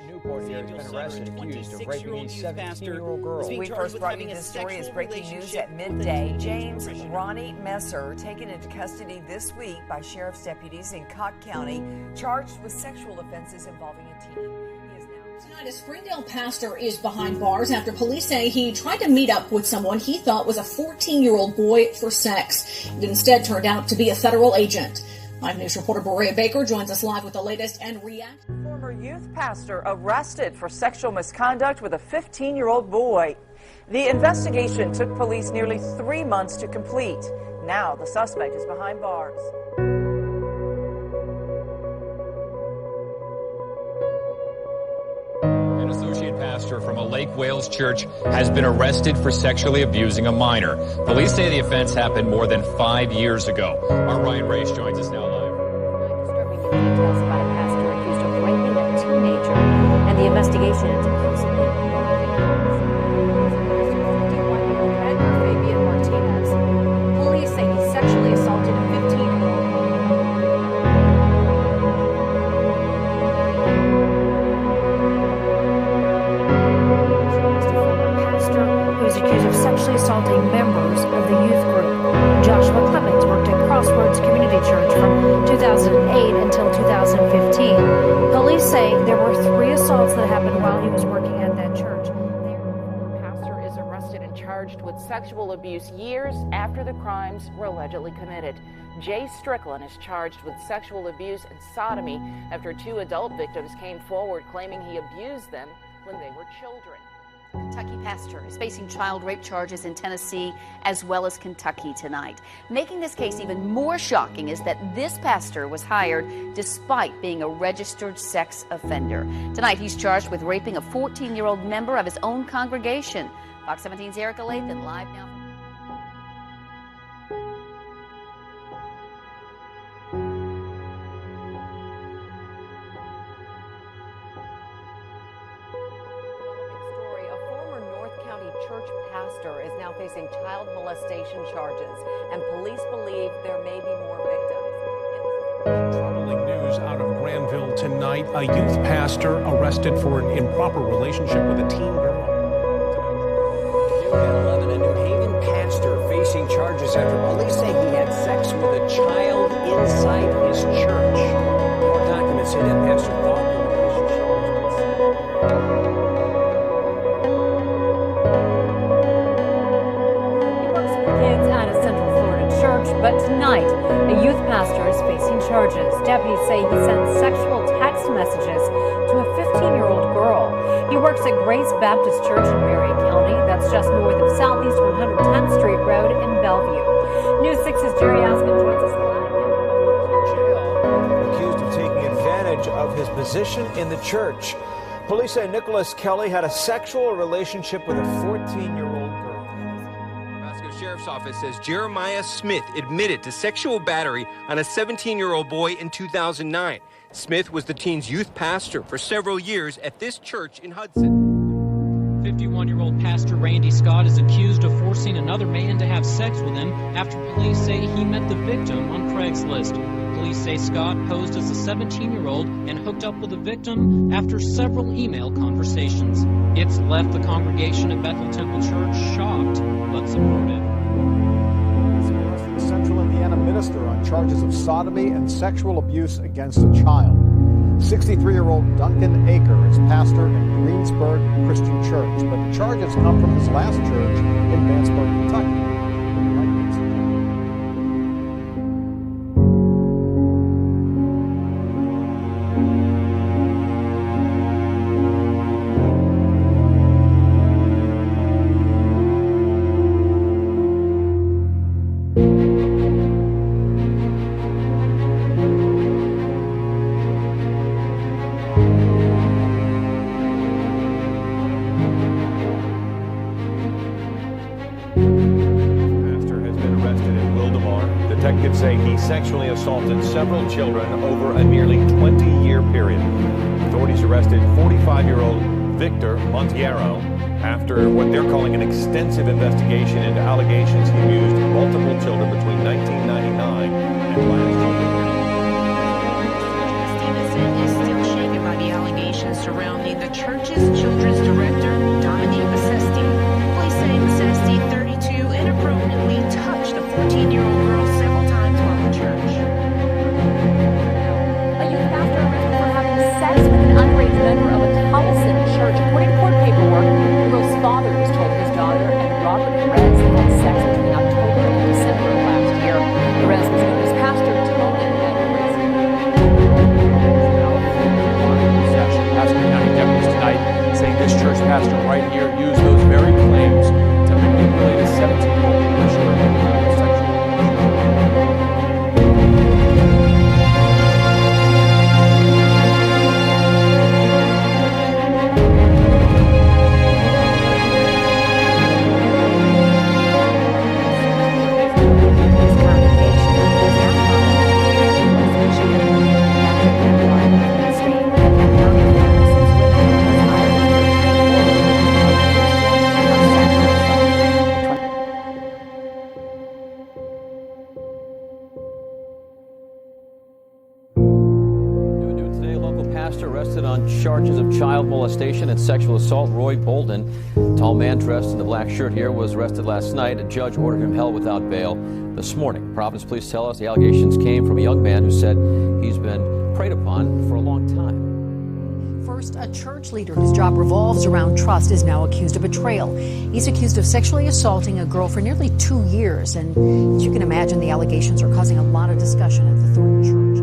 Newport here has been arrested, accused of raping a 17-year-old girl. We first brought you this story as breaking news at midday. James Ronnie Messer, taken into custody this week by sheriff's deputies in Cott County, charged with sexual offenses involving a teen. Tonight, a Springdale pastor is behind bars after police say he tried to meet up with someone he thought was a 14-year-old boy for sex. It instead turned out to be a federal agent. 5 News reporter Berea Baker joins us live with the latest and reaction. Former youth pastor arrested for sexual misconduct with a 15-year-old boy. The investigation took police nearly 3 months to complete. Now the suspect is behind bars. An associate pastor from a Lake Wales church has been arrested for sexually abusing a minor. Police say the offense happened more than 5 years ago. Our Ryan Race joins us now live. Disturbing new details about a pastor accused of raping a teenager, and the investigation into possibly Fabian Martinez. Police say he sexually assaulted a 15-year-old. Who's accused of sexually assaulting members of the youth group. Joshua Clemens worked at Crossroads Community Church from 2008 until 2015. Police say there were 3 assaults that happened while he was working at that church. The pastor is arrested and charged with sexual abuse years after the crimes were allegedly committed. Jay Strickland is charged with sexual abuse and sodomy after 2 adult victims came forward claiming he abused them when they were children. Kentucky pastor is facing child rape charges in Tennessee as well as Kentucky tonight. Making this case even more shocking is that this pastor was hired despite being a registered sex offender. Tonight he's charged with raping a 14-year-old member of his own congregation. Fox 17's Erica Lathan live now. Church pastor is now facing child molestation charges, and police believe there may be more victims. Troubling news out of Granville tonight. A youth pastor arrested for an improper relationship with a teen girl. At 11, a New Haven pastor facing charges after police say he had sex with a child inside his church. Court documents say that pastor thought the relationship was But tonight, a youth pastor is facing charges. Deputies say he sent sexual text messages to a 15-year-old girl. He works at Grace Baptist Church in Marion County. That's just north of Southeast 110th Street Road in Bellevue. News 6's Jerry Askin joins us live. Jail, accused of taking advantage of his position in the church. Police say Nicholas Kelly had a sexual relationship with a 14-year-old girl. Sheriff's Office says Jeremiah Smith admitted to sexual battery on a 17-year-old boy in 2009. Smith was the teen's youth pastor for several years at this church in Hudson. 51-year-old pastor Randy Scott is accused of forcing another man to have sex with him after police say he met the victim on Craigslist. Police say Scott posed as a 17-year-old and hooked up with the victim after several email conversations. It's left the congregation at Bethel Temple Church shocked but supportive. A Central Indiana minister on charges of sodomy and sexual abuse against a child. 63-year-old Duncan Aker is pastor at Greensburg Christian Church, but the charges come from his last church in Vanceburg, Kentucky. Detectives say he sexually assaulted several children over a nearly 20-year period. Authorities arrested 45-year-old Victor Montiero after what they're calling an extensive investigation into allegations he abused multiple children between 1999 and last year. Stevenson is still shaken by the allegations surrounding the church's children's director, Dominique Massesti. Police say Massesti, 32, inappropriately touched the 14-year-old girl several times while in church. A youth pastor arrested for having sex with an underage member of a Tolleson church. According to court paperwork, the girl's father was told his daughter and Robert Perez had sex between October and December of last year. Perez was known as Pastor Tony and Pasco County deputies tonight saying this church pastor right here used those very claims to manipulate a 17-year-old parishioner into sexual arrested on charges of child molestation and sexual assault. Roy Bolden, tall man dressed in the black shirt here, was arrested last night. A judge ordered him held without bail this morning. Providence police tell us the allegations came from a young man who said he's been preyed upon for a long time. First, a church leader whose job revolves around trust is now accused of betrayal. He's accused of sexually assaulting a girl for nearly 2 years. And as you can imagine, the allegations are causing a lot of discussion at the Thornton Church.